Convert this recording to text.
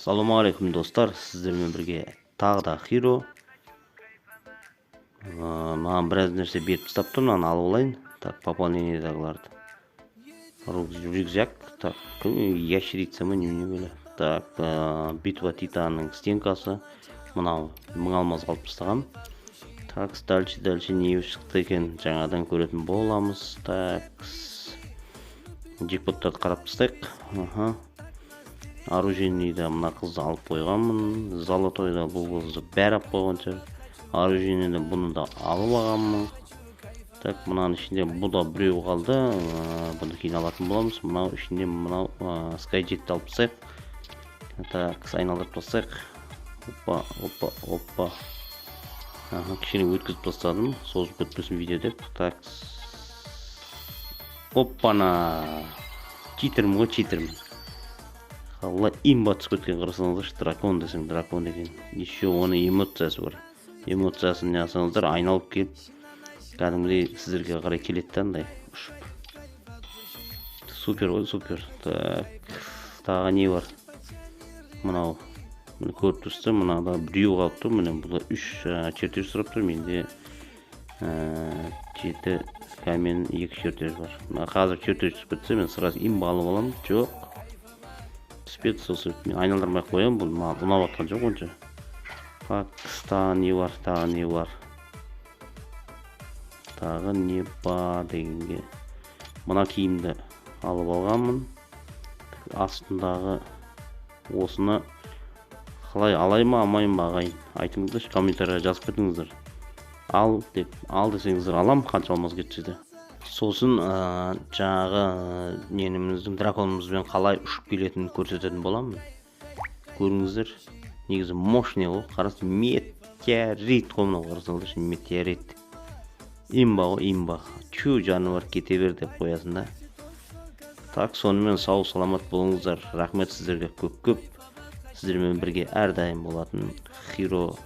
Ассалаумағалейкум достар, сіздермен бірге тағы да Хиро. Маған біраз нәрсе беріп тастапты, мынаны алып алайын. Так, пополнениедағыларды. Рюкзак, так, ящерица ма, немене böyle. Так, битва титанның стенкасы. Мынау 1000 алмаз қалып тастағам. Так, дальше не шықты екен, жаңадан көретін боламыз. Так, джекпоттарды қарап тастайық. Оружейныйда мына қызды алып қойғанмын. Золотойда бұл қызды бәрі алып қойған шығар. Оружейныйда бұны да алып алғанмын. Так, мынаның ішінде бұл да біреу қалды. Бұны кейін алатын боламыз. Мынау ішінде мынау скайджетті алып тастайық. Так, айналдырып тастайық. Опа. Кішкене өткізіп тастадым. Созып кетпесін видео деп. Так. Оппана. Читермін ғой, читермін. Алла имба түсіп кеткен, қарасаңыздар, дракон десең дракон екен. Еще оның эмоциясы бар. Эмоциясын не алсаңыздар, айналып келіп, кәдімгідей сіздерге қарай келеді андай ұшып. Супер ғой, супер. Так, тағы не бар? Мынау көріп тұрсыздар, мынада біреу қалып тұр. Міне бұл 3 чертеж сұрап тұр. Менде 7 камен 2 чертеж бар. Қазір чертеж түсіп кетсе, мен сразу имба алып аламын. Жоқ. Мен айналдырмай қоям, бұл ұнап атқан жоқ онша. Тағы не бар? Тағы не бар дегенге. Мына киімді алып алғанмын. Астындағы осыны қалай алай ма, алмай ма ағайын? Айтыңыздар, комментария жазып кетіңіздер. Ал десеңіздер алам, қанша алмаз кетсе. Сосын жаңағы неніміздің драконымызбен қалай ұшып келетінін көрсететін боламын. Көріңіздер, негізі мощный ғой, қарасы метеорит қой, мынау қарасаңыздар, метеорит. Имба ғой, имба. Чу жануар кете бер деп қоясын да. Так, сонымен сау саламат болыңыздар. Рахмет сіздерге көп. Сіздермен бірге әрдайым болатын Хиро.